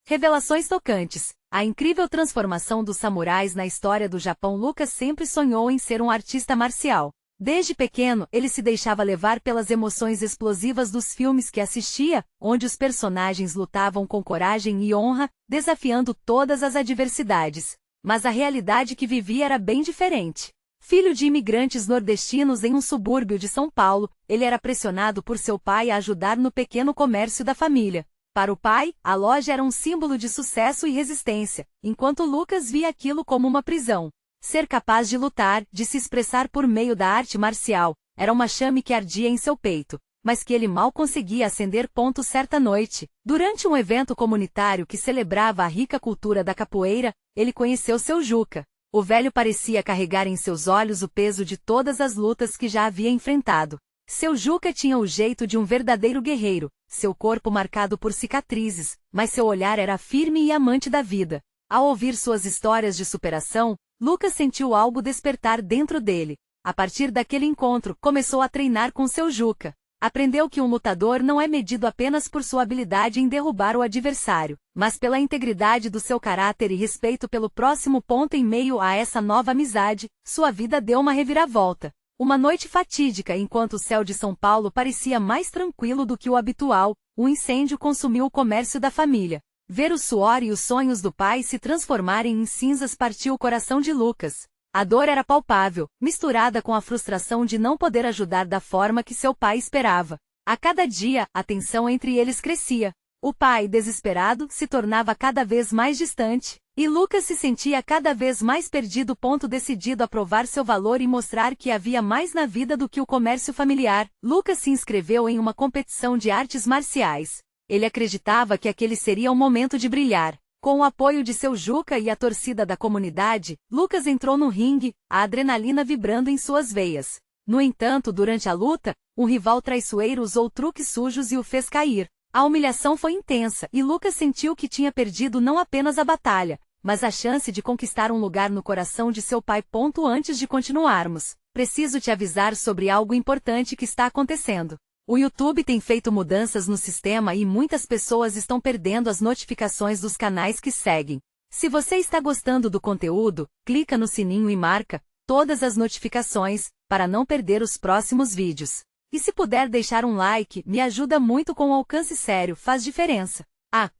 Revelações tocantes. A incrível transformação dos samurais na história do Japão. Lucas sempre sonhou em ser um artista marcial. Desde pequeno, ele se deixava levar pelas emoções explosivas dos filmes que assistia, onde os personagens lutavam com coragem e honra, desafiando todas as adversidades. Mas a realidade que vivia era bem diferente. Filho de imigrantes nordestinos em um subúrbio de São Paulo, ele era pressionado por seu pai a ajudar no pequeno comércio da família. Para o pai, a loja era um símbolo de sucesso e resistência, enquanto Lucas via aquilo como uma prisão. Ser capaz de lutar, de se expressar por meio da arte marcial, era uma chama que ardia em seu peito, mas que ele mal conseguia acender. Certa noite, durante um evento comunitário que celebrava a rica cultura da capoeira, ele conheceu seu Juca. O velho parecia carregar em seus olhos o peso de todas as lutas que já havia enfrentado. Seu Juca tinha o jeito de um verdadeiro guerreiro, seu corpo marcado por cicatrizes, mas seu olhar era firme e amante da vida. Ao ouvir suas histórias de superação, Lucas sentiu algo despertar dentro dele. A partir daquele encontro, começou a treinar com seu Juca. Aprendeu que um lutador não é medido apenas por sua habilidade em derrubar o adversário, mas pela integridade do seu caráter e respeito pelo próximo. Em meio a essa nova amizade, sua vida deu uma reviravolta. Uma noite fatídica, enquanto o céu de São Paulo parecia mais tranquilo do que o habitual, um incêndio consumiu o comércio da família. Ver o suor e os sonhos do pai se transformarem em cinzas partiu o coração de Lucas. A dor era palpável, misturada com a frustração de não poder ajudar da forma que seu pai esperava. A cada dia, a tensão entre eles crescia. O pai, desesperado, se tornava cada vez mais distante, e Lucas se sentia cada vez mais perdido. Decidido a provar seu valor e mostrar que havia mais na vida do que o comércio familiar, Lucas se inscreveu em uma competição de artes marciais. Ele acreditava que aquele seria o momento de brilhar. Com o apoio de seu Juca e a torcida da comunidade, Lucas entrou no ringue, a adrenalina vibrando em suas veias. No entanto, durante a luta, um rival traiçoeiro usou truques sujos e o fez cair. A humilhação foi intensa e Lucas sentiu que tinha perdido não apenas a batalha, mas a chance de conquistar um lugar no coração de seu pai. Antes de continuarmos, preciso te avisar sobre algo importante que está acontecendo. O YouTube tem feito mudanças no sistema e muitas pessoas estão perdendo as notificações dos canais que seguem. Se você está gostando do conteúdo, clica no sininho e marca todas as notificações, para não perder os próximos vídeos. E se puder deixar um like, me ajuda muito. Com alcance sério, faz diferença.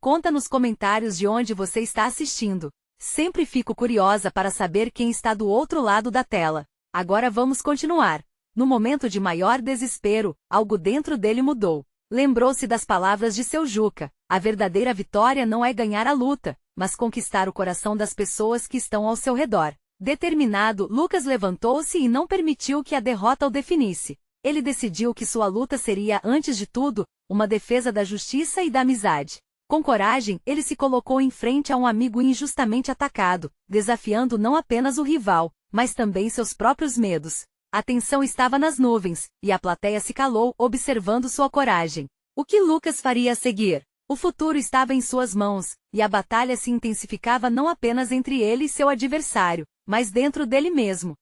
Conta nos comentários de onde você está assistindo. Sempre fico curiosa para saber quem está do outro lado da tela. Agora vamos continuar. No momento de maior desespero, algo dentro dele mudou. Lembrou-se das palavras de seu Juca: a verdadeira vitória não é ganhar a luta, mas conquistar o coração das pessoas que estão ao seu redor. Determinado, Lucas levantou-se e não permitiu que a derrota o definisse. Ele decidiu que sua luta seria, antes de tudo, uma defesa da justiça e da amizade. Com coragem, ele se colocou em frente a um amigo injustamente atacado, desafiando não apenas o rival, mas também seus próprios medos. A tensão estava nas nuvens, e a plateia se calou, observando sua coragem. O que Lucas faria a seguir? O futuro estava em suas mãos, e a batalha se intensificava não apenas entre ele e seu adversário, mas dentro dele mesmo.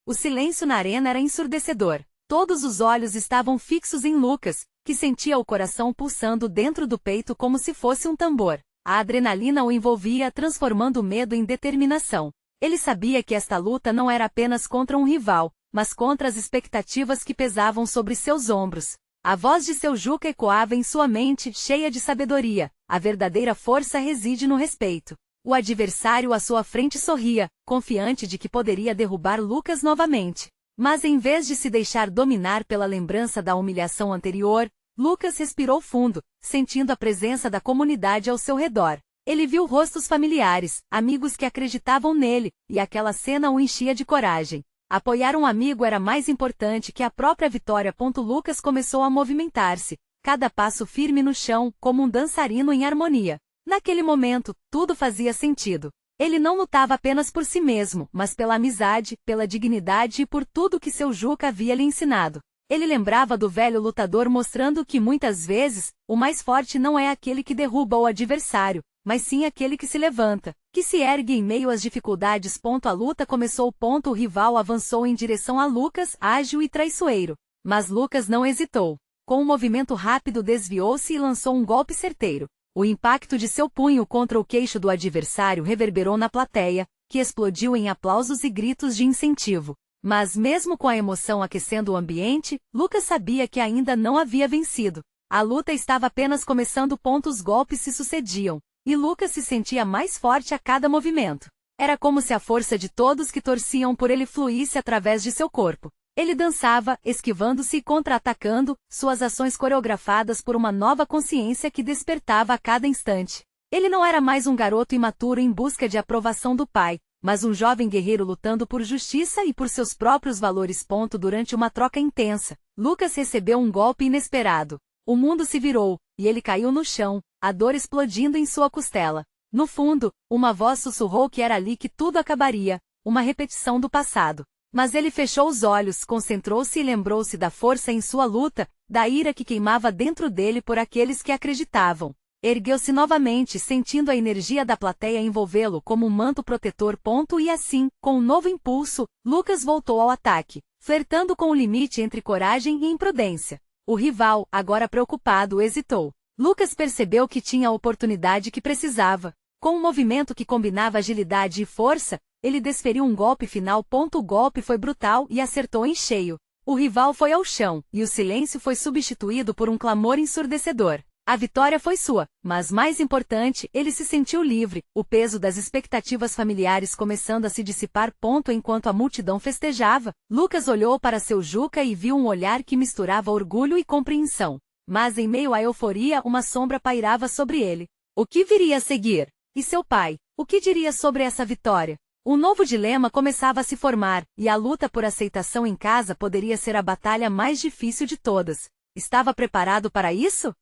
O silêncio na arena era ensurdecedor. Todos os olhos estavam fixos em Lucas, que sentia o coração pulsando dentro do peito como se fosse um tambor. A adrenalina o envolvia, transformando o medo em determinação. Ele sabia que esta luta não era apenas contra um rival, mas contra as expectativas que pesavam sobre seus ombros. A voz de seu Juca ecoava em sua mente, cheia de sabedoria. A verdadeira força reside no respeito. O adversário à sua frente sorria, confiante de que poderia derrubar Lucas novamente. Mas em vez de se deixar dominar pela lembrança da humilhação anterior, Lucas respirou fundo, sentindo a presença da comunidade ao seu redor. Ele viu rostos familiares, amigos que acreditavam nele, e aquela cena o enchia de coragem. Apoiar um amigo era mais importante que a própria vitória. Lucas começou a movimentar-se, cada passo firme no chão, como um dançarino em harmonia. Naquele momento, tudo fazia sentido. Ele não lutava apenas por si mesmo, mas pela amizade, pela dignidade e por tudo que seu Juca havia lhe ensinado. Ele lembrava do velho lutador, mostrando que muitas vezes, o mais forte não é aquele que derruba o adversário, mas sim aquele que se levanta, que se ergue em meio às dificuldades. A luta começou. O rival avançou em direção a Lucas, ágil e traiçoeiro. Mas Lucas não hesitou. Com um movimento rápido desviou-se e lançou um golpe certeiro. O impacto de seu punho contra o queixo do adversário reverberou na plateia, que explodiu em aplausos e gritos de incentivo. Mas mesmo com a emoção aquecendo o ambiente, Lucas sabia que ainda não havia vencido. A luta estava apenas começando. Os golpes se sucediam, e Lucas se sentia mais forte a cada movimento. Era como se a força de todos que torciam por ele fluísse através de seu corpo. Ele dançava, esquivando-se e contra-atacando, suas ações coreografadas por uma nova consciência que despertava a cada instante. Ele não era mais um garoto imaturo em busca de aprovação do pai, mas um jovem guerreiro lutando por justiça e por seus próprios valores. Durante uma troca intensa, Lucas recebeu um golpe inesperado. O mundo se virou, e ele caiu no chão, a dor explodindo em sua costela. No fundo, uma voz sussurrou que era ali que tudo acabaria, uma repetição do passado. Mas ele fechou os olhos, concentrou-se e lembrou-se da força em sua luta, da ira que queimava dentro dele por aqueles que acreditavam. Ergueu-se novamente, sentindo a energia da plateia envolvê-lo como um manto protetor. E assim, com um novo impulso, Lucas voltou ao ataque, flertando com o limite entre coragem e imprudência. O rival, agora preocupado, hesitou. Lucas percebeu que tinha a oportunidade que precisava. Com um movimento que combinava agilidade e força, ele desferiu um golpe final. O golpe foi brutal e acertou em cheio. O rival foi ao chão, e o silêncio foi substituído por um clamor ensurdecedor. A vitória foi sua, mas mais importante, ele se sentiu livre, o peso das expectativas familiares começando a se dissipar. Enquanto a multidão festejava, Lucas olhou para seu Juca e viu um olhar que misturava orgulho e compreensão. Mas em meio à euforia, uma sombra pairava sobre ele. O que viria a seguir? E seu pai? O que diria sobre essa vitória? Um novo dilema começava a se formar, e a luta por aceitação em casa poderia ser a batalha mais difícil de todas. Estava preparado para isso?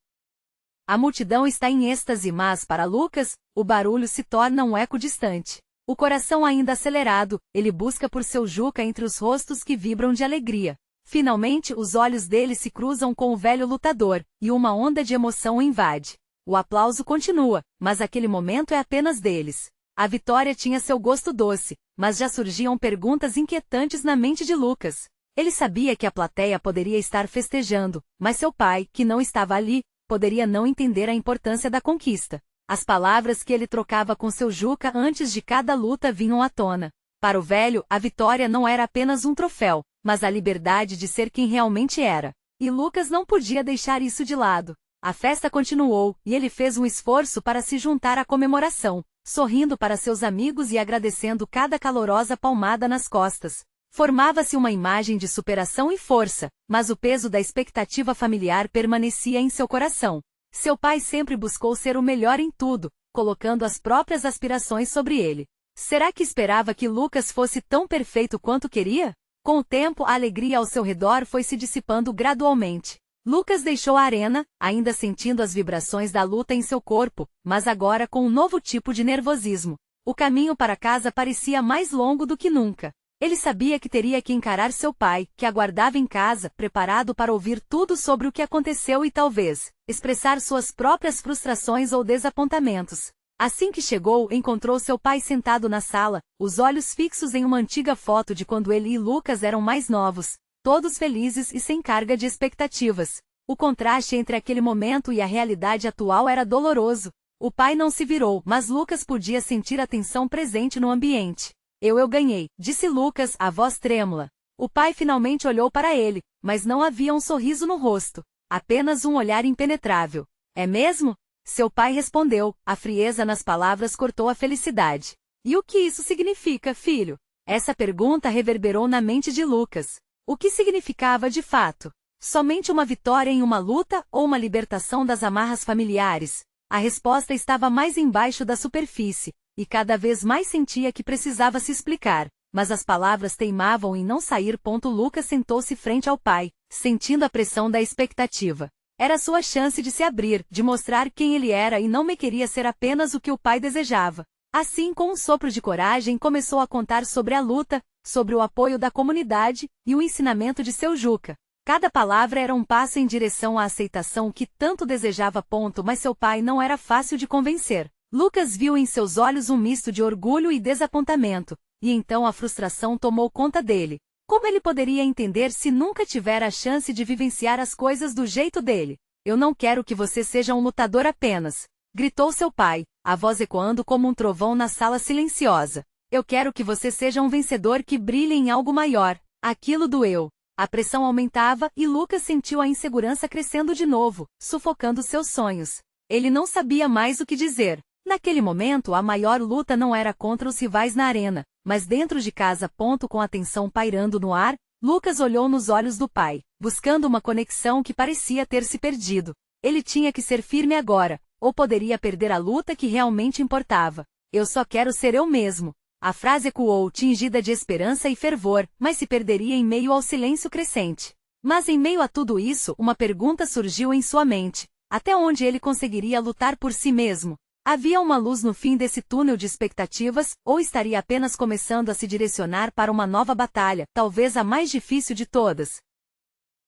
A multidão está em êxtase, mas para Lucas, o barulho se torna um eco distante. O coração ainda acelerado, ele busca por seu Juca entre os rostos que vibram de alegria. Finalmente, os olhos dele se cruzam com o velho lutador, e uma onda de emoção o invade. O aplauso continua, mas aquele momento é apenas deles. A vitória tinha seu gosto doce, mas já surgiam perguntas inquietantes na mente de Lucas. Ele sabia que a plateia poderia estar festejando, mas seu pai, que não estava ali, poderia não entender a importância da conquista. As palavras que ele trocava com seu Juca antes de cada luta vinham à tona. Para o velho, a vitória não era apenas um troféu, mas a liberdade de ser quem realmente era. E Lucas não podia deixar isso de lado. A festa continuou, e ele fez um esforço para se juntar à comemoração, sorrindo para seus amigos e agradecendo cada calorosa palmada nas costas. Formava-se uma imagem de superação e força, mas o peso da expectativa familiar permanecia em seu coração. Seu pai sempre buscou ser o melhor em tudo, colocando as próprias aspirações sobre ele. Será que esperava que Lucas fosse tão perfeito quanto queria? Com o tempo, a alegria ao seu redor foi se dissipando gradualmente. Lucas deixou a arena, ainda sentindo as vibrações da luta em seu corpo, mas agora com um novo tipo de nervosismo. O caminho para casa parecia mais longo do que nunca. Ele sabia que teria que encarar seu pai, que aguardava em casa, preparado para ouvir tudo sobre o que aconteceu e talvez expressar suas próprias frustrações ou desapontamentos. Assim que chegou, encontrou seu pai sentado na sala, os olhos fixos em uma antiga foto de quando ele e Lucas eram mais novos, todos felizes e sem carga de expectativas. O contraste entre aquele momento e a realidade atual era doloroso. O pai não se virou, mas Lucas podia sentir a tensão presente no ambiente. Eu ganhei, disse Lucas, a voz trêmula. O pai finalmente olhou para ele, mas não havia um sorriso no rosto, apenas um olhar impenetrável. É mesmo? Seu pai respondeu, a frieza nas palavras cortou a felicidade. E o que isso significa, filho? Essa pergunta reverberou na mente de Lucas. O que significava de fato? Somente uma vitória em uma luta ou uma libertação das amarras familiares? A resposta estava mais embaixo da superfície, e cada vez mais sentia que precisava se explicar, mas as palavras teimavam em não sair. Lucas sentou-se frente ao pai, sentindo a pressão da expectativa. Era sua chance de se abrir, de mostrar quem ele era e não me queria ser apenas o que o pai desejava. Assim, com um sopro de coragem, começou a contar sobre a luta, sobre o apoio da comunidade e o ensinamento de seu Juca. Cada palavra era um passo em direção à aceitação que tanto desejava. Mas seu pai não era fácil de convencer. Lucas viu em seus olhos um misto de orgulho e desapontamento, e então a frustração tomou conta dele. Como ele poderia entender se nunca tivera a chance de vivenciar as coisas do jeito dele? Eu não quero que você seja um lutador apenas. gritou seu pai, a voz ecoando como um trovão na sala silenciosa. Eu quero que você seja um vencedor que brilhe em algo maior. Aquilo doeu. A pressão aumentava e Lucas sentiu a insegurança crescendo de novo, sufocando seus sonhos. Ele não sabia mais o que dizer. Naquele momento, a maior luta não era contra os rivais na arena, mas dentro de casa. Com a tensão pairando no ar, Lucas olhou nos olhos do pai, buscando uma conexão que parecia ter se perdido. Ele tinha que ser firme agora, ou poderia perder a luta que realmente importava. Eu só quero ser eu mesmo. A frase ecoou, tingida de esperança e fervor, mas se perderia em meio ao silêncio crescente. Mas em meio a tudo isso, uma pergunta surgiu em sua mente. Até onde ele conseguiria lutar por si mesmo? Havia uma luz no fim desse túnel de expectativas, ou estaria apenas começando a se direcionar para uma nova batalha, talvez a mais difícil de todas?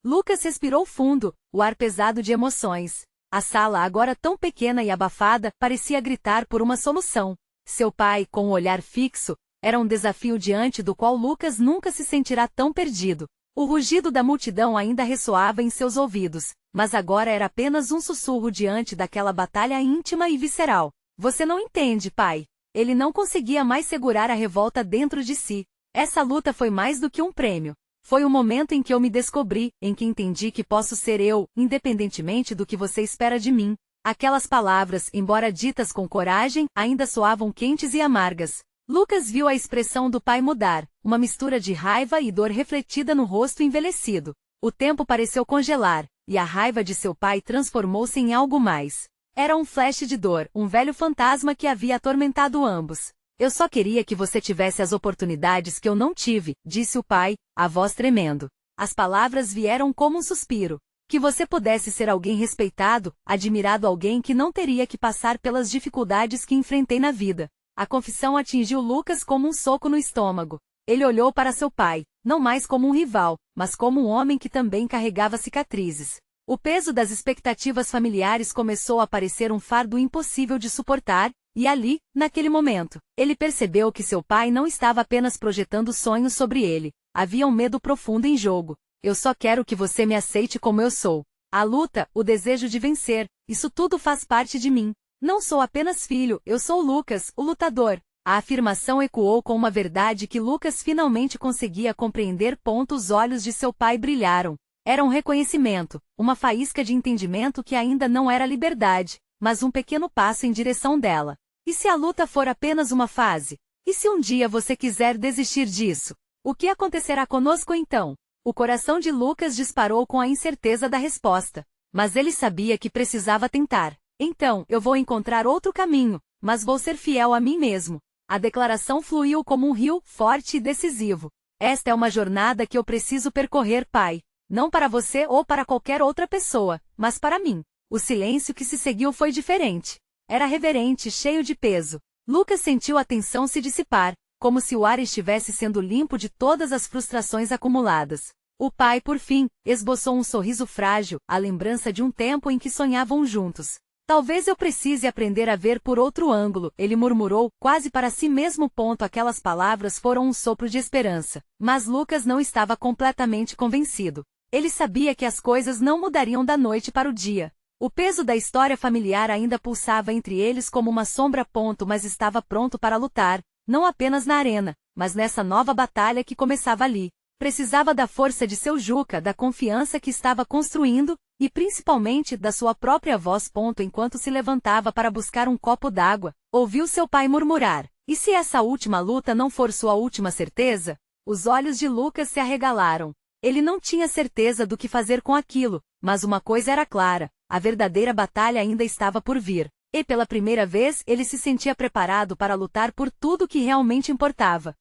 Lucas respirou fundo, o ar pesado de emoções. A sala, agora tão pequena e abafada, parecia gritar por uma solução. Seu pai, com o olhar fixo, era um desafio diante do qual Lucas nunca se sentirá tão perdido. O rugido da multidão ainda ressoava em seus ouvidos, mas agora era apenas um sussurro diante daquela batalha íntima e visceral. Você não entende, pai. Ele não conseguia mais segurar a revolta dentro de si. Essa luta foi mais do que um prêmio. Foi o momento em que eu me descobri, em que entendi que posso ser eu, independentemente do que você espera de mim. Aquelas palavras, embora ditas com coragem, ainda soavam quentes e amargas. Lucas viu a expressão do pai mudar, uma mistura de raiva e dor refletida no rosto envelhecido. O tempo pareceu congelar, e a raiva de seu pai transformou-se em algo mais. Era um flash de dor, um velho fantasma que havia atormentado ambos. Eu só queria que você tivesse as oportunidades que eu não tive, disse o pai, a voz tremendo. As palavras vieram como um suspiro. Que você pudesse ser alguém respeitado, admirado, alguém que não teria que passar pelas dificuldades que enfrentei na vida. A confissão atingiu Lucas como um soco no estômago. Ele olhou para seu pai, não mais como um rival, mas como um homem que também carregava cicatrizes. O peso das expectativas familiares começou a parecer um fardo impossível de suportar, e ali, naquele momento, ele percebeu que seu pai não estava apenas projetando sonhos sobre ele. Havia um medo profundo em jogo. Eu só quero que você me aceite como eu sou. A luta, o desejo de vencer, isso tudo faz parte de mim. Não sou apenas filho, eu sou Lucas, o lutador. A afirmação ecoou com uma verdade que Lucas finalmente conseguia compreender. Os olhos de seu pai brilharam. Era um reconhecimento, uma faísca de entendimento que ainda não era liberdade, mas um pequeno passo em direção dela. E se a luta for apenas uma fase? E se um dia você quiser desistir disso? O que acontecerá conosco então? O coração de Lucas disparou com a incerteza da resposta. Mas ele sabia que precisava tentar. Então, eu vou encontrar outro caminho, mas vou ser fiel a mim mesmo. A declaração fluiu como um rio, forte e decisivo. Esta é uma jornada que eu preciso percorrer, pai. Não para você ou para qualquer outra pessoa, mas para mim. O silêncio que se seguiu foi diferente. Era reverente, cheio de peso. Lucas sentiu a tensão se dissipar, como se o ar estivesse sendo limpo de todas as frustrações acumuladas. O pai, por fim, esboçou um sorriso frágil, a lembrança de um tempo em que sonhavam juntos. Talvez eu precise aprender a ver por outro ângulo, ele murmurou, quase para si mesmo. Aquelas palavras foram um sopro de esperança, mas Lucas não estava completamente convencido. Ele sabia que as coisas não mudariam da noite para o dia. O peso da história familiar ainda pulsava entre eles como uma sombra. Mas estava pronto para lutar, não apenas na arena, mas nessa nova batalha que começava ali. Precisava da força de seu Juca, da confiança que estava construindo, e principalmente da sua própria voz. Enquanto se levantava para buscar um copo d'água, ouviu seu pai murmurar: e se essa última luta não for sua última certeza? Os olhos de Lucas se arregalaram. Ele não tinha certeza do que fazer com aquilo, mas uma coisa era clara: a verdadeira batalha ainda estava por vir. E pela primeira vez ele se sentia preparado para lutar por tudo que realmente importava.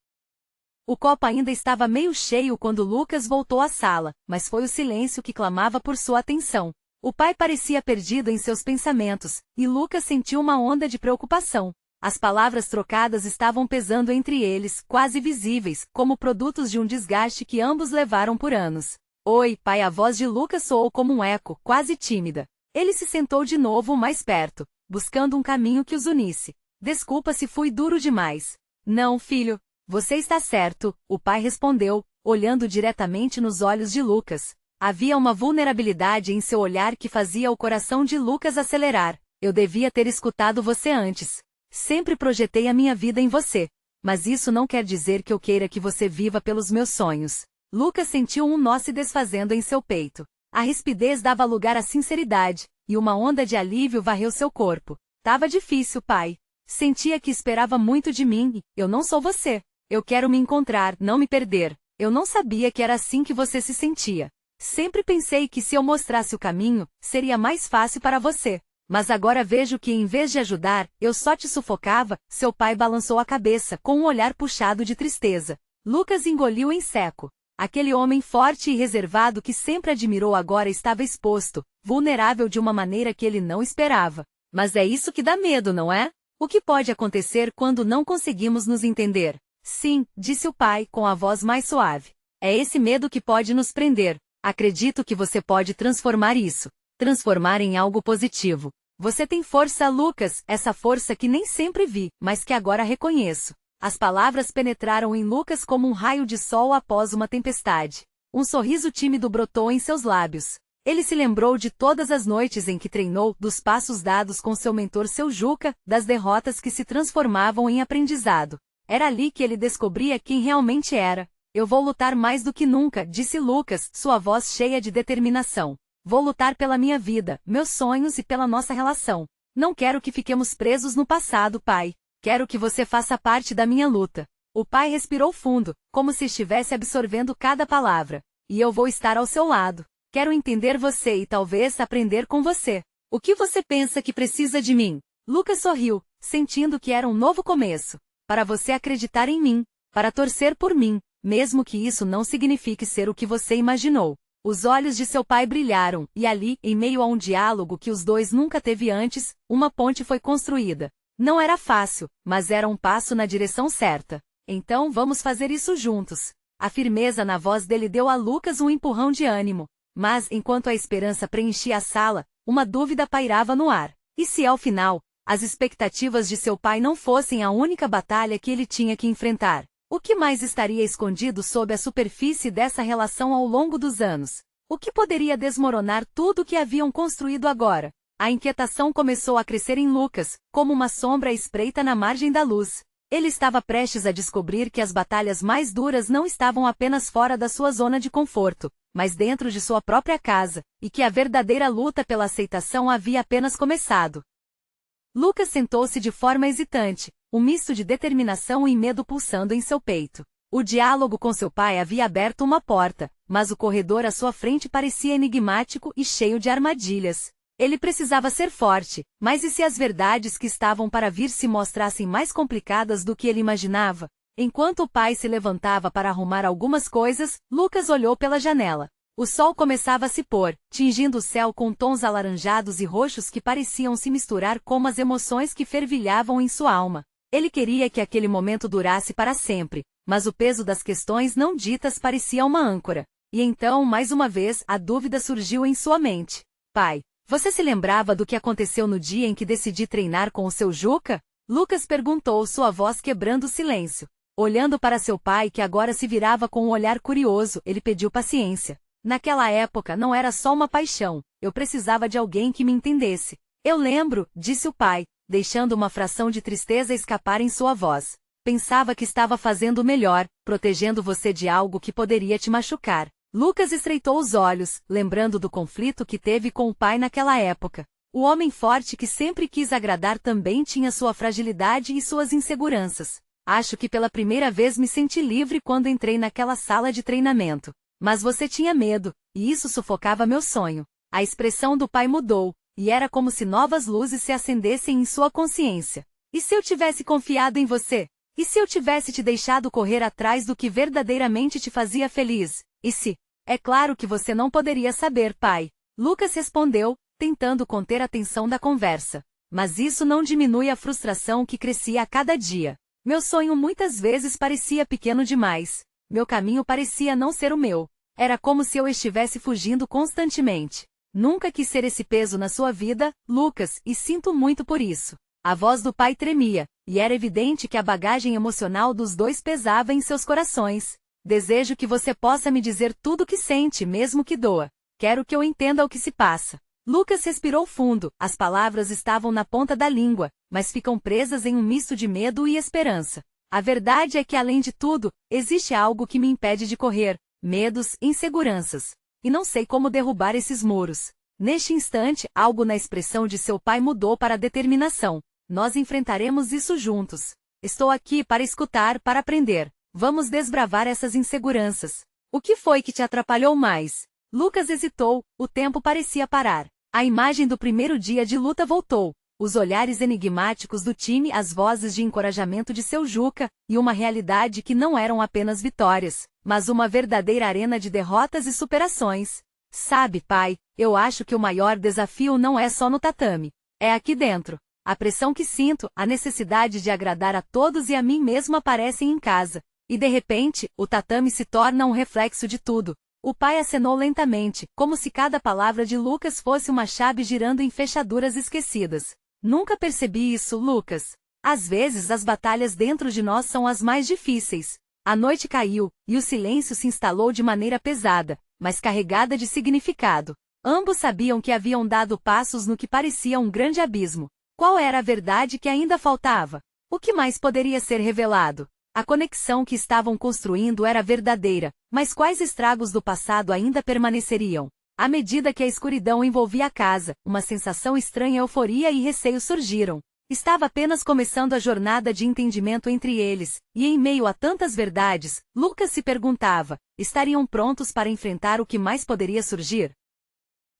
O copo ainda estava meio cheio quando Lucas voltou à sala, mas foi o silêncio que clamava por sua atenção. O pai parecia perdido em seus pensamentos, e Lucas sentiu uma onda de preocupação. As palavras trocadas estavam pesando entre eles, quase visíveis, como produtos de um desgaste que ambos levaram por anos. Oi, pai, a voz de Lucas soou como um eco, quase tímida. Ele se sentou de novo mais perto, buscando um caminho que os unisse. Desculpa se fui duro demais. Não, filho. Você está certo, o pai respondeu, olhando diretamente nos olhos de Lucas. Havia uma vulnerabilidade em seu olhar que fazia o coração de Lucas acelerar. Eu devia ter escutado você antes. Sempre projetei a minha vida em você. Mas isso não quer dizer que eu queira que você viva pelos meus sonhos. Lucas sentiu um nó se desfazendo em seu peito. A rispidez dava lugar à sinceridade, e uma onda de alívio varreu seu corpo. Tava difícil, pai. Sentia que esperava muito de mim, e eu não sou você. Eu quero me encontrar, não me perder. Eu não sabia que era assim que você se sentia. Sempre pensei que se eu mostrasse o caminho, seria mais fácil para você. Mas agora vejo que em vez de ajudar, eu só te sufocava. Seu pai balançou a cabeça, com um olhar puxado de tristeza. Lucas engoliu em seco. Aquele homem forte e reservado que sempre admirou agora estava exposto, vulnerável de uma maneira que ele não esperava. Mas é isso que dá medo, não é? O que pode acontecer quando não conseguimos nos entender? Sim, disse o pai, com a voz mais suave. É esse medo que pode nos prender. Acredito que você pode transformar isso. Transformar em algo positivo. Você tem força, Lucas, essa força que nem sempre vi, mas que agora reconheço. As palavras penetraram em Lucas como um raio de sol após uma tempestade. Um sorriso tímido brotou em seus lábios. Ele se lembrou de todas as noites em que treinou, dos passos dados com seu mentor seu Juca, das derrotas que se transformavam em aprendizado. Era ali que ele descobria quem realmente era. Eu vou lutar mais do que nunca, disse Lucas, sua voz cheia de determinação. Vou lutar pela minha vida, meus sonhos e pela nossa relação. Não quero que fiquemos presos no passado, pai. Quero que você faça parte da minha luta. O pai respirou fundo, como se estivesse absorvendo cada palavra. E eu vou estar ao seu lado. Quero entender você e talvez aprender com você. O que você pensa que precisa de mim? Lucas sorriu, sentindo que era um novo começo. Para você acreditar em mim. Para torcer por mim, mesmo que isso não signifique ser o que você imaginou. Os olhos de seu pai brilharam, e ali, em meio a um diálogo que os dois nunca teve antes, uma ponte foi construída. Não era fácil, mas era um passo na direção certa. Então vamos fazer isso juntos. A firmeza na voz dele deu a Lucas um empurrão de ânimo. Mas, enquanto a esperança preenchia a sala, uma dúvida pairava no ar. E se ao final, as expectativas de seu pai não fossem a única batalha que ele tinha que enfrentar? O que mais estaria escondido sob a superfície dessa relação ao longo dos anos? O que poderia desmoronar tudo o que haviam construído agora? A inquietação começou a crescer em Lucas, como uma sombra espreita na margem da luz. Ele estava prestes a descobrir que as batalhas mais duras não estavam apenas fora da sua zona de conforto, mas dentro de sua própria casa, e que a verdadeira luta pela aceitação havia apenas começado. Lucas sentou-se de forma hesitante, um misto de determinação e medo pulsando em seu peito. O diálogo com seu pai havia aberto uma porta, mas o corredor à sua frente parecia enigmático e cheio de armadilhas. Ele precisava ser forte, mas e se as verdades que estavam para vir se mostrassem mais complicadas do que ele imaginava? Enquanto o pai se levantava para arrumar algumas coisas, Lucas olhou pela janela. O sol começava a se pôr, tingindo o céu com tons alaranjados e roxos que pareciam se misturar como as emoções que fervilhavam em sua alma. Ele queria que aquele momento durasse para sempre, mas o peso das questões não ditas parecia uma âncora. E então, mais uma vez, a dúvida surgiu em sua mente. Pai, você se lembrava do que aconteceu no dia em que decidi treinar com o seu Juca? Lucas perguntou, sua voz quebrando o silêncio. Olhando para seu pai que agora se virava com um olhar curioso, ele pediu paciência. Naquela época não era só uma paixão, eu precisava de alguém que me entendesse. Eu lembro, disse o pai, deixando uma fração de tristeza escapar em sua voz. Pensava que estava fazendo o melhor, protegendo você de algo que poderia te machucar. Lucas estreitou os olhos, lembrando do conflito que teve com o pai naquela época. O homem forte que sempre quis agradar também tinha sua fragilidade e suas inseguranças. Acho que pela primeira vez me senti livre quando entrei naquela sala de treinamento. Mas você tinha medo, e isso sufocava meu sonho. A expressão do pai mudou, e era como se novas luzes se acendessem em sua consciência. E se eu tivesse confiado em você? E se eu tivesse te deixado correr atrás do que verdadeiramente te fazia feliz? E se? É claro que você não poderia saber, pai. Lucas respondeu, tentando conter a tensão da conversa. Mas isso não diminui a frustração que crescia a cada dia. Meu sonho muitas vezes parecia pequeno demais. Meu caminho parecia não ser o meu. Era como se eu estivesse fugindo constantemente. Nunca quis ser esse peso na sua vida, Lucas, e sinto muito por isso. A voz do pai tremia, e era evidente que a bagagem emocional dos dois pesava em seus corações. Desejo que você possa me dizer tudo o que sente, mesmo que doa. Quero que eu entenda o que se passa. Lucas respirou fundo, as palavras estavam na ponta da língua, mas ficam presas em um misto de medo e esperança. A verdade é que, além de tudo, existe algo que me impede de correr: medos, inseguranças. E não sei como derrubar esses muros. Neste instante, algo na expressão de seu pai mudou para determinação. Nós enfrentaremos isso juntos. Estou aqui para escutar, para aprender. Vamos desbravar essas inseguranças. O que foi que te atrapalhou mais? Lucas hesitou, o tempo parecia parar. A imagem do primeiro dia de luta voltou. Os olhares enigmáticos do time, as vozes de encorajamento de seu Juca, e uma realidade que não eram apenas vitórias, mas uma verdadeira arena de derrotas e superações. Sabe, pai, eu acho que o maior desafio não é só no tatame. É aqui dentro. A pressão que sinto, a necessidade de agradar a todos e a mim mesmo aparecem em casa. E de repente, o tatame se torna um reflexo de tudo. O pai acenou lentamente, como se cada palavra de Lucas fosse uma chave girando em fechaduras esquecidas. Nunca percebi isso, Lucas. Às vezes as batalhas dentro de nós são as mais difíceis. A noite caiu, e o silêncio se instalou de maneira pesada, mas carregada de significado. Ambos sabiam que haviam dado passos no que parecia um grande abismo. Qual era a verdade que ainda faltava? O que mais poderia ser revelado? A conexão que estavam construindo era verdadeira, mas quais estragos do passado ainda permaneceriam? À medida que a escuridão envolvia a casa, uma sensação estranha, euforia e receio surgiram. Estava apenas começando a jornada de entendimento entre eles, e em meio a tantas verdades, Lucas se perguntava: estariam prontos para enfrentar o que mais poderia surgir?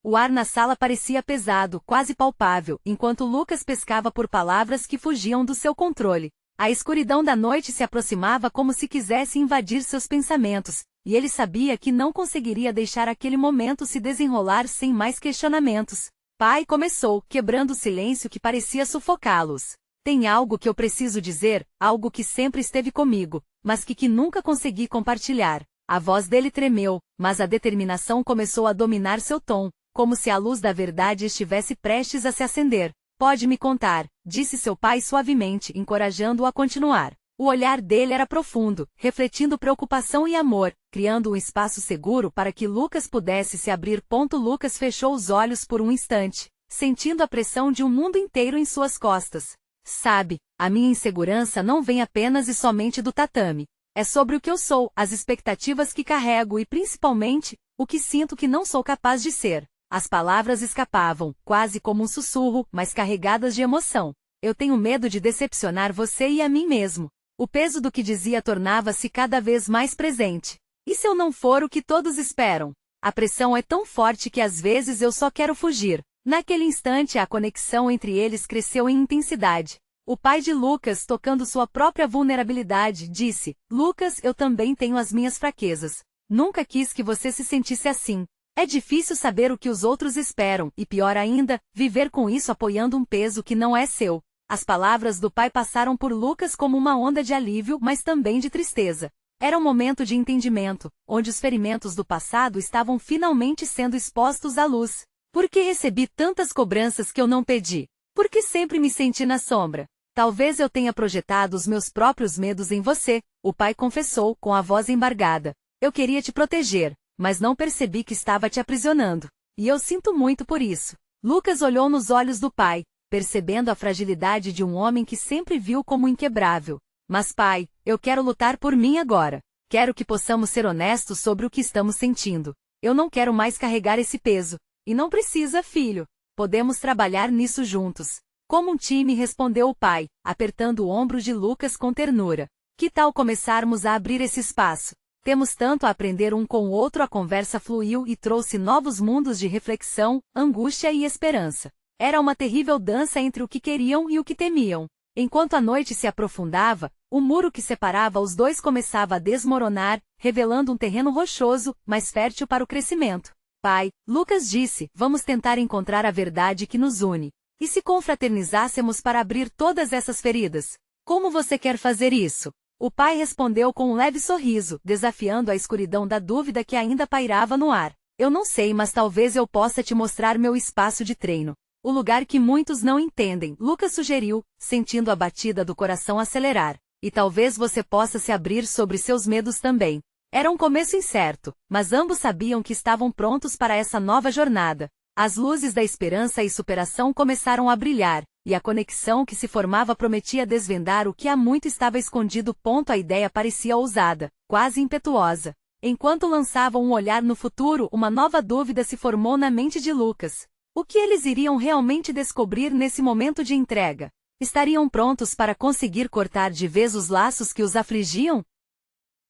O ar na sala parecia pesado, quase palpável, enquanto Lucas pescava por palavras que fugiam do seu controle. A escuridão da noite se aproximava como se quisesse invadir seus pensamentos, e ele sabia que não conseguiria deixar aquele momento se desenrolar sem mais questionamentos. Pai começou, quebrando o silêncio que parecia sufocá-los. Tem algo que eu preciso dizer, algo que sempre esteve comigo, mas que nunca consegui compartilhar. A voz dele tremeu, mas a determinação começou a dominar seu tom, como se a luz da verdade estivesse prestes a se acender. Pode me contar, disse seu pai suavemente, encorajando-o a continuar. O olhar dele era profundo, refletindo preocupação e amor, criando um espaço seguro para que Lucas pudesse se abrir. Lucas fechou os olhos por um instante, sentindo a pressão de um mundo inteiro em suas costas. Sabe, a minha insegurança não vem apenas e somente do tatame. É sobre o que eu sou, as expectativas que carrego e, principalmente, o que sinto que não sou capaz de ser. As palavras escapavam, quase como um sussurro, mas carregadas de emoção. Eu tenho medo de decepcionar você e a mim mesmo. O peso do que dizia tornava-se cada vez mais presente. E se eu não for o que todos esperam? A pressão é tão forte que às vezes eu só quero fugir. Naquele instante a conexão entre eles cresceu em intensidade. O pai de Lucas, tocando sua própria vulnerabilidade, disse: Lucas, eu também tenho as minhas fraquezas. Nunca quis que você se sentisse assim. É difícil saber o que os outros esperam, e pior ainda, viver com isso apoiando um peso que não é seu. As palavras do pai passaram por Lucas como uma onda de alívio, mas também de tristeza. Era um momento de entendimento, onde os ferimentos do passado estavam finalmente sendo expostos à luz. Por que recebi tantas cobranças que eu não pedi? Por que sempre me senti na sombra? Talvez eu tenha projetado os meus próprios medos em você, o pai confessou, com a voz embargada. Eu queria te proteger, mas não percebi que estava te aprisionando. E eu sinto muito por isso. Lucas olhou nos olhos do pai, percebendo a fragilidade de um homem que sempre viu como inquebrável. Mas pai, eu quero lutar por mim agora. Quero que possamos ser honestos sobre o que estamos sentindo. Eu não quero mais carregar esse peso. E não precisa, filho. Podemos trabalhar nisso juntos. Como um time, respondeu o pai, apertando o ombro de Lucas com ternura. Que tal começarmos a abrir esse espaço? Temos tanto a aprender um com o outro. A conversa fluiu e trouxe novos mundos de reflexão, angústia e esperança. Era uma terrível dança entre o que queriam e o que temiam. Enquanto a noite se aprofundava, o muro que separava os dois começava a desmoronar, revelando um terreno rochoso, mas fértil para o crescimento. Pai, Lucas disse, vamos tentar encontrar a verdade que nos une. E se confraternizássemos para abrir todas essas feridas? Como você quer fazer isso? O pai respondeu com um leve sorriso, desafiando a escuridão da dúvida que ainda pairava no ar. Eu não sei, mas talvez eu possa te mostrar meu espaço de treino. O lugar que muitos não entendem, Lucas sugeriu, sentindo a batida do coração acelerar. E talvez você possa se abrir sobre seus medos também. Era um começo incerto, mas ambos sabiam que estavam prontos para essa nova jornada. As luzes da esperança e superação começaram a brilhar, e a conexão que se formava prometia desvendar o que há muito estava escondido. A ideia parecia ousada, quase impetuosa. Enquanto lançavam um olhar no futuro, uma nova dúvida se formou na mente de Lucas. O que eles iriam realmente descobrir nesse momento de entrega? Estariam prontos para conseguir cortar de vez os laços que os afligiam?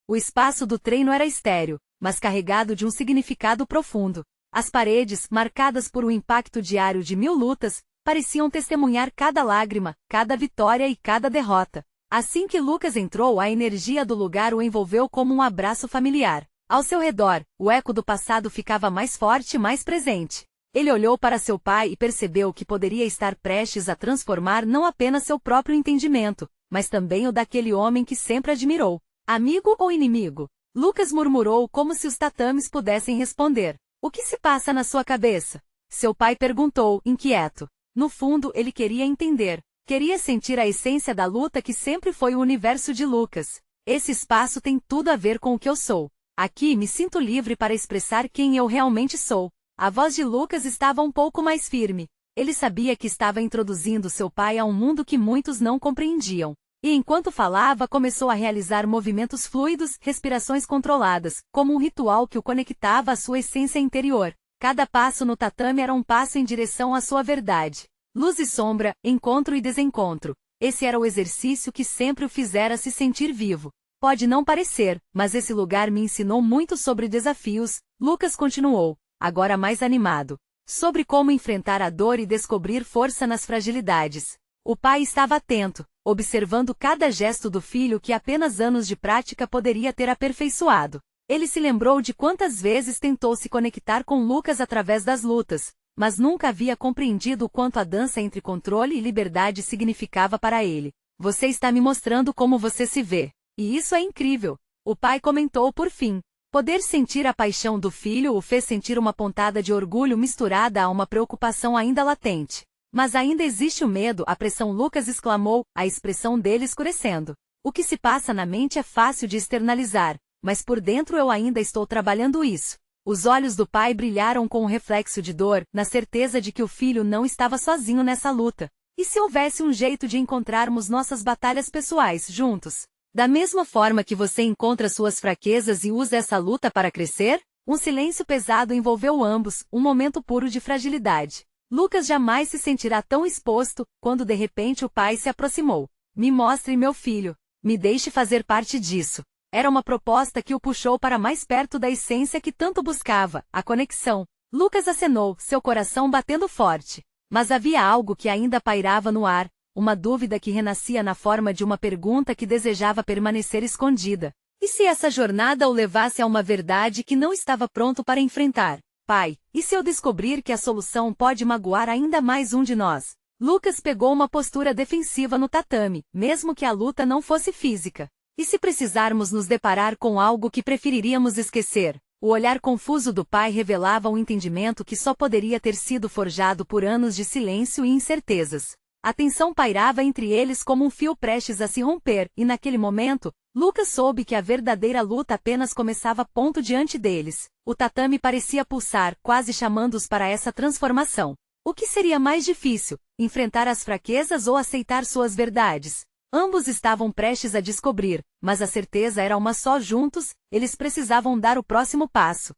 O espaço do treino era estéril, mas carregado de um significado profundo. As paredes, marcadas por um impacto diário de 1000 lutas, pareciam testemunhar cada lágrima, cada vitória e cada derrota. Assim que Lucas entrou, a energia do lugar o envolveu como um abraço familiar. Ao seu redor, o eco do passado ficava mais forte e mais presente. Ele olhou para seu pai e percebeu que poderia estar prestes a transformar não apenas seu próprio entendimento, mas também o daquele homem que sempre admirou. Amigo ou inimigo? Lucas murmurou como se os tatames pudessem responder. O que se passa na sua cabeça? Seu pai perguntou, inquieto. No fundo, ele queria entender. Queria sentir a essência da luta que sempre foi o universo de Lucas. Esse espaço tem tudo a ver com o que eu sou. Aqui me sinto livre para expressar quem eu realmente sou. A voz de Lucas estava um pouco mais firme. Ele sabia que estava introduzindo seu pai a um mundo que muitos não compreendiam. E enquanto falava, começou a realizar movimentos fluidos, respirações controladas, como um ritual que o conectava à sua essência interior. Cada passo no tatame era um passo em direção à sua verdade. Luz e sombra, encontro e desencontro. Esse era o exercício que sempre o fizera se sentir vivo. Pode não parecer, mas esse lugar me ensinou muito sobre desafios, Lucas continuou, agora mais animado. Sobre como enfrentar a dor e descobrir força nas fragilidades. O pai estava atento, observando cada gesto do filho que apenas anos de prática poderia ter aperfeiçoado. Ele se lembrou de quantas vezes tentou se conectar com Lucas através das lutas, mas nunca havia compreendido o quanto a dança entre controle e liberdade significava para ele. Você está me mostrando como você se vê. E isso é incrível. O pai comentou por fim. Poder sentir a paixão do filho o fez sentir uma pontada de orgulho misturada a uma preocupação ainda latente. Mas ainda existe o medo, a pressão, Lucas exclamou, a expressão dele escurecendo. O que se passa na mente é fácil de externalizar, mas por dentro eu ainda estou trabalhando isso. Os olhos do pai brilharam com um reflexo de dor, na certeza de que o filho não estava sozinho nessa luta. E se houvesse um jeito de encontrarmos nossas batalhas pessoais juntos? Da mesma forma que você encontra suas fraquezas e usa essa luta para crescer? Um silêncio pesado envolveu ambos, um momento puro de fragilidade. Lucas jamais se sentirá tão exposto, quando de repente o pai se aproximou. Me mostre meu filho. Me deixe fazer parte disso. Era uma proposta que o puxou para mais perto da essência que tanto buscava, a conexão. Lucas acenou, seu coração batendo forte. Mas havia algo que ainda pairava no ar, uma dúvida que renascia na forma de uma pergunta que desejava permanecer escondida. E se essa jornada o levasse a uma verdade que não estava pronto para enfrentar? Pai, e se eu descobrir que a solução pode magoar ainda mais um de nós? Lucas pegou uma postura defensiva no tatame, mesmo que a luta não fosse física. E se precisarmos nos deparar com algo que preferiríamos esquecer? O olhar confuso do pai revelava um entendimento que só poderia ter sido forjado por anos de silêncio e incertezas. A tensão pairava entre eles como um fio prestes a se romper, e naquele momento, Lucas soube que a verdadeira luta apenas começava diante deles. O tatame parecia pulsar, quase chamando-os para essa transformação. O que seria mais difícil, enfrentar as fraquezas ou aceitar suas verdades? Ambos estavam prestes a descobrir, mas a certeza era uma só: juntos, eles precisavam dar o próximo passo.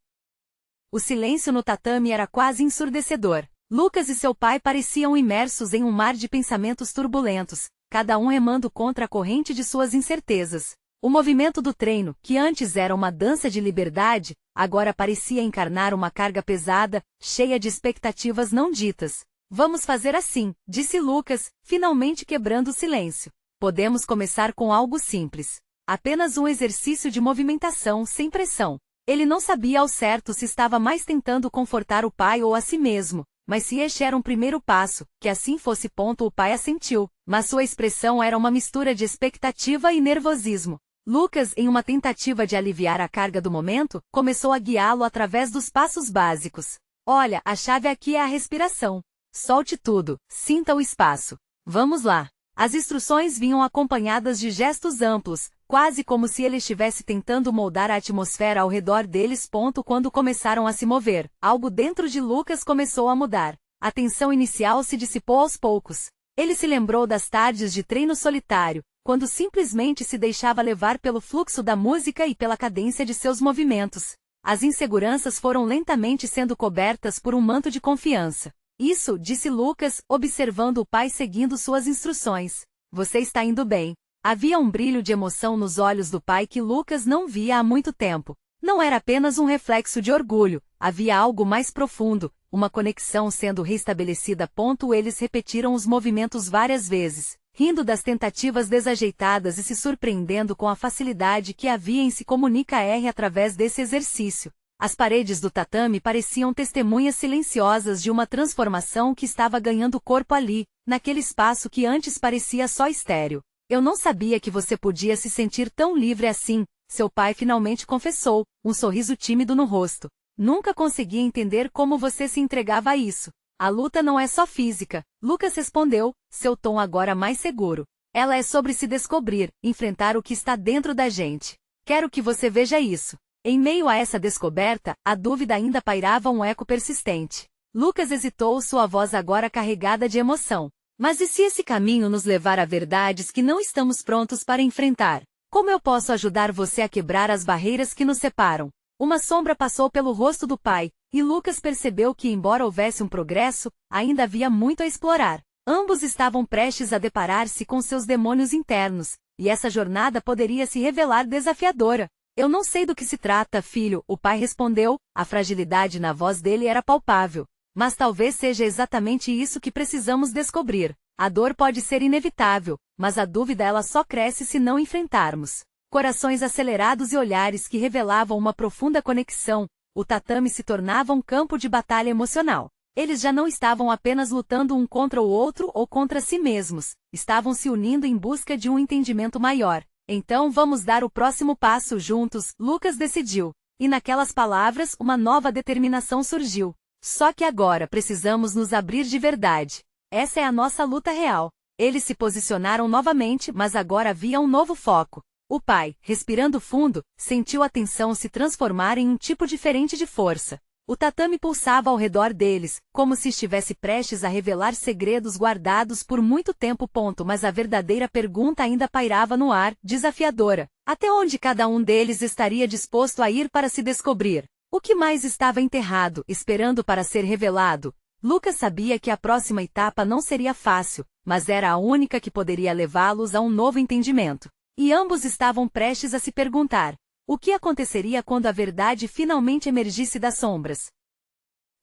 O silêncio no tatame era quase ensurdecedor. Lucas e seu pai pareciam imersos em um mar de pensamentos turbulentos, cada um remando contra a corrente de suas incertezas. O movimento do treino, que antes era uma dança de liberdade, agora parecia encarnar uma carga pesada, cheia de expectativas não ditas. Vamos fazer assim, disse Lucas, finalmente quebrando o silêncio. Podemos começar com algo simples. Apenas um exercício de movimentação sem pressão. Ele não sabia ao certo se estava mais tentando confortar o pai ou a si mesmo. Mas se este era um primeiro passo, que assim fosse. O pai assentiu, mas sua expressão era uma mistura de expectativa e nervosismo. Lucas, em uma tentativa de aliviar a carga do momento, começou a guiá-lo através dos passos básicos. Olha, a chave aqui é a respiração. Solte tudo, sinta o espaço. Vamos lá. As instruções vinham acompanhadas de gestos amplos, quase como se ele estivesse tentando moldar a atmosfera ao redor deles. Quando começaram a se mover, algo dentro de Lucas começou a mudar. A tensão inicial se dissipou aos poucos. Ele se lembrou das tardes de treino solitário, quando simplesmente se deixava levar pelo fluxo da música e pela cadência de seus movimentos. As inseguranças foram lentamente sendo cobertas por um manto de confiança. Isso, disse Lucas, observando o pai seguindo suas instruções. Você está indo bem. Havia um brilho de emoção nos olhos do pai que Lucas não via há muito tempo. Não era apenas um reflexo de orgulho, havia algo mais profundo, uma conexão sendo restabelecida. Eles repetiram os movimentos várias vezes, rindo das tentativas desajeitadas e se surpreendendo com a facilidade que havia em se comunicar através desse exercício. As paredes do tatame pareciam testemunhas silenciosas de uma transformação que estava ganhando corpo ali, naquele espaço que antes parecia só estéril. Eu não sabia que você podia se sentir tão livre assim, seu pai finalmente confessou, um sorriso tímido no rosto. Nunca consegui entender como você se entregava a isso. A luta não é só física, Lucas respondeu, seu tom agora mais seguro. Ela é sobre se descobrir, enfrentar o que está dentro da gente. Quero que você veja isso. Em meio a essa descoberta, a dúvida ainda pairava um eco persistente. Lucas hesitou, sua voz agora carregada de emoção. Mas e se esse caminho nos levar a verdades que não estamos prontos para enfrentar? Como eu posso ajudar você a quebrar as barreiras que nos separam? Uma sombra passou pelo rosto do pai, e Lucas percebeu que, embora houvesse um progresso, ainda havia muito a explorar. Ambos estavam prestes a deparar-se com seus demônios internos, e essa jornada poderia se revelar desafiadora. Eu não sei do que se trata, filho, o pai respondeu, a fragilidade na voz dele era palpável. Mas talvez seja exatamente isso que precisamos descobrir. A dor pode ser inevitável, mas a dúvida ela só cresce se não enfrentarmos. Corações acelerados e olhares que revelavam uma profunda conexão, o tatame se tornava um campo de batalha emocional. Eles já não estavam apenas lutando um contra o outro ou contra si mesmos, estavam se unindo em busca de um entendimento maior. Então vamos dar o próximo passo juntos, Lucas decidiu. E naquelas palavras uma nova determinação surgiu. Só que agora precisamos nos abrir de verdade. Essa é a nossa luta real. Eles se posicionaram novamente, mas agora havia um novo foco. O pai, respirando fundo, sentiu a tensão se transformar em um tipo diferente de força. O tatame pulsava ao redor deles, como se estivesse prestes a revelar segredos guardados por muito tempo. Mas a verdadeira pergunta ainda pairava no ar, desafiadora. Até onde cada um deles estaria disposto a ir para se descobrir? O que mais estava enterrado, esperando para ser revelado? Lucas sabia que a próxima etapa não seria fácil, mas era a única que poderia levá-los a um novo entendimento. E ambos estavam prestes a se perguntar: o que aconteceria quando a verdade finalmente emergisse das sombras?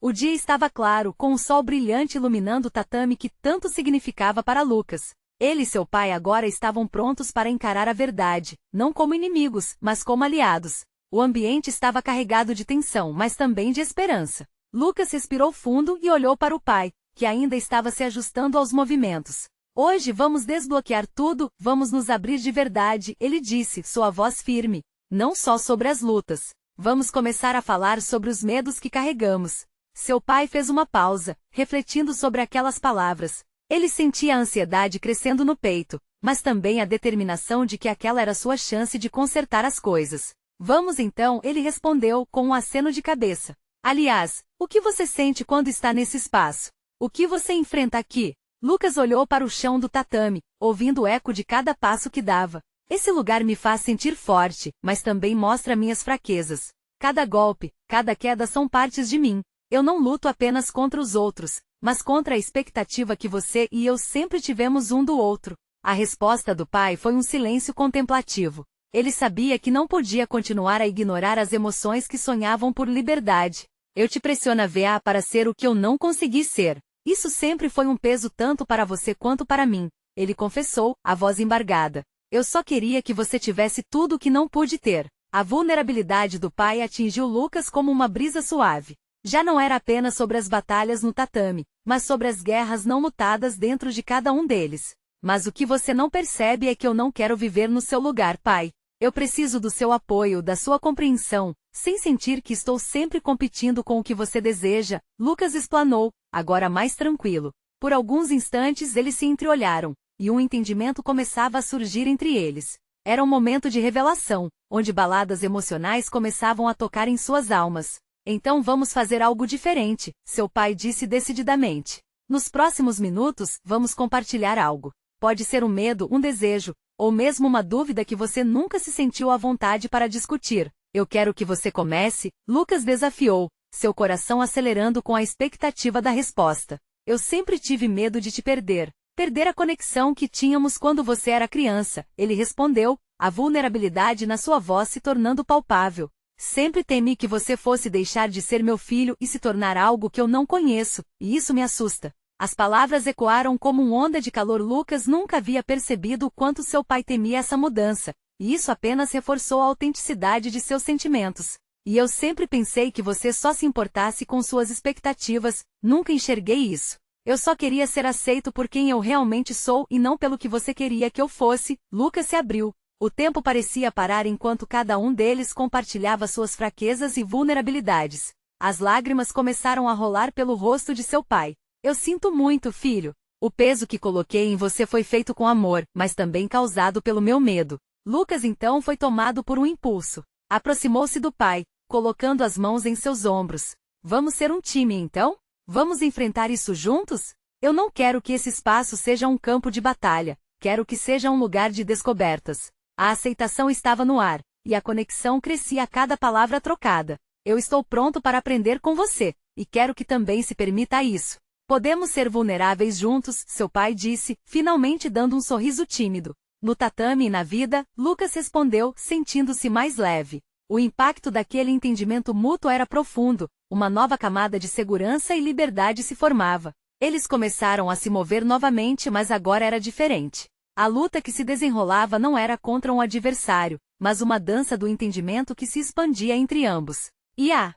O dia estava claro, com o sol brilhante iluminando o tatame que tanto significava para Lucas. Ele e seu pai agora estavam prontos para encarar a verdade, não como inimigos, mas como aliados. O ambiente estava carregado de tensão, mas também de esperança. Lucas respirou fundo e olhou para o pai, que ainda estava se ajustando aos movimentos. Hoje vamos desbloquear tudo, vamos nos abrir de verdade, ele disse, sua voz firme. Não só sobre as lutas. Vamos começar a falar sobre os medos que carregamos. Seu pai fez uma pausa, refletindo sobre aquelas palavras. Ele sentia a ansiedade crescendo no peito, mas também a determinação de que aquela era sua chance de consertar as coisas. Vamos então, ele respondeu, com um aceno de cabeça. Aliás, o que você sente quando está nesse espaço? O que você enfrenta aqui? Lucas olhou para o chão do tatame, ouvindo o eco de cada passo que dava. Esse lugar me faz sentir forte, mas também mostra minhas fraquezas. Cada golpe, cada queda são partes de mim. Eu não luto apenas contra os outros, mas contra a expectativa que você e eu sempre tivemos um do outro. A resposta do pai foi um silêncio contemplativo. Ele sabia que não podia continuar a ignorar as emoções que sonhavam por liberdade. Eu te pressionava para ser o que eu não consegui ser. Isso sempre foi um peso tanto para você quanto para mim, ele confessou, a voz embargada. Eu só queria que você tivesse tudo o que não pude ter. A vulnerabilidade do pai atingiu Lucas como uma brisa suave. Já não era apenas sobre as batalhas no tatame, mas sobre as guerras não lutadas dentro de cada um deles. Mas o que você não percebe é que eu não quero viver no seu lugar, pai. Eu preciso do seu apoio, da sua compreensão, sem sentir que estou sempre competindo com o que você deseja, Lucas explanou, agora mais tranquilo. Por alguns instantes eles se entreolharam. e um entendimento começava a surgir entre eles. Era um momento de revelação, onde baladas emocionais começavam a tocar em suas almas. Então vamos fazer algo diferente, seu pai disse decididamente. Nos próximos minutos, vamos compartilhar algo. Pode ser um medo, um desejo, ou mesmo uma dúvida que você nunca se sentiu à vontade para discutir. Eu quero que você comece, Lucas desafiou, seu coração acelerando com a expectativa da resposta. Eu sempre tive medo de te perder. Perder a conexão que tínhamos quando você era criança, ele respondeu, a vulnerabilidade na sua voz se tornando palpável. Sempre temi que você fosse deixar de ser meu filho e se tornar algo que eu não conheço, e isso me assusta. As palavras ecoaram como uma onda de calor. Lucas nunca havia percebido o quanto seu pai temia essa mudança, e isso apenas reforçou a autenticidade de seus sentimentos. E eu sempre pensei que você só se importasse com suas expectativas, nunca enxerguei isso. Eu só queria ser aceito por quem eu realmente sou e não pelo que você queria que eu fosse. Lucas se abriu. O tempo parecia parar enquanto cada um deles compartilhava suas fraquezas e vulnerabilidades. As lágrimas começaram a rolar pelo rosto de seu pai. Eu sinto muito, filho. O peso que coloquei em você foi feito com amor, mas também causado pelo meu medo. Lucas então foi tomado por um impulso. Aproximou-se do pai, colocando as mãos em seus ombros. Vamos ser um time então? Vamos enfrentar isso juntos? Eu não quero que esse espaço seja um campo de batalha. Quero que seja um lugar de descobertas. A aceitação estava no ar, e a conexão crescia a cada palavra trocada. Eu estou pronto para aprender com você, e quero que também se permita isso. Podemos ser vulneráveis juntos, seu pai disse, finalmente dando um sorriso tímido. No tatame e na vida, Lucas respondeu, sentindo-se mais leve. O impacto daquele entendimento mútuo era profundo, uma nova camada de segurança e liberdade se formava. Eles começaram a se mover novamente, mas agora era diferente. A luta que se desenrolava não era contra um adversário, mas uma dança do entendimento que se expandia entre ambos. E à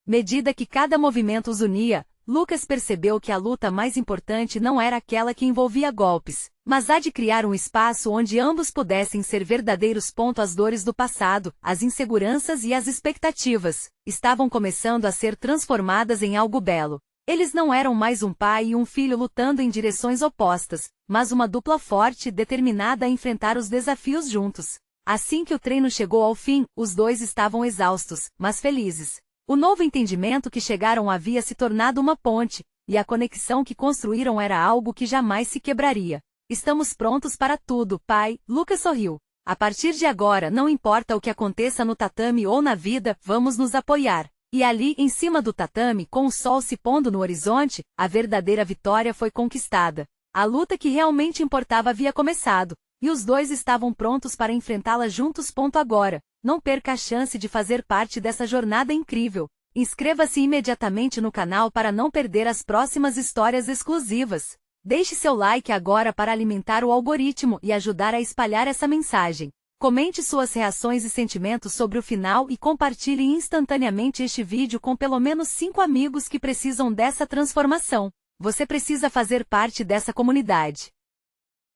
medida que cada movimento os unia, Lucas percebeu que a luta mais importante não era aquela que envolvia golpes, mas a de criar um espaço onde ambos pudessem ser verdadeiros. As dores do passado, as inseguranças e as expectativas, estavam começando a ser transformadas em algo belo. Eles não eram mais um pai e um filho lutando em direções opostas, mas uma dupla forte e determinada a enfrentar os desafios juntos. Assim que o treino chegou ao fim, os dois estavam exaustos, mas felizes. O novo entendimento que chegaram havia se tornado uma ponte, e a conexão que construíram era algo que jamais se quebraria. Estamos prontos para tudo, pai, Lucas sorriu. A partir de agora, não importa o que aconteça no tatame ou na vida, vamos nos apoiar. E ali, em cima do tatame, com o sol se pondo no horizonte, a verdadeira vitória foi conquistada. A luta que realmente importava havia começado, e os dois estavam prontos para enfrentá-la juntos. Agora, não perca a chance de fazer parte dessa jornada incrível. Inscreva-se imediatamente no canal para não perder as próximas histórias exclusivas. Deixe seu like agora para alimentar o algoritmo e ajudar a espalhar essa mensagem. Comente suas reações e sentimentos sobre o final e compartilhe instantaneamente este vídeo com pelo menos 5 amigos que precisam dessa transformação. Você precisa fazer parte dessa comunidade.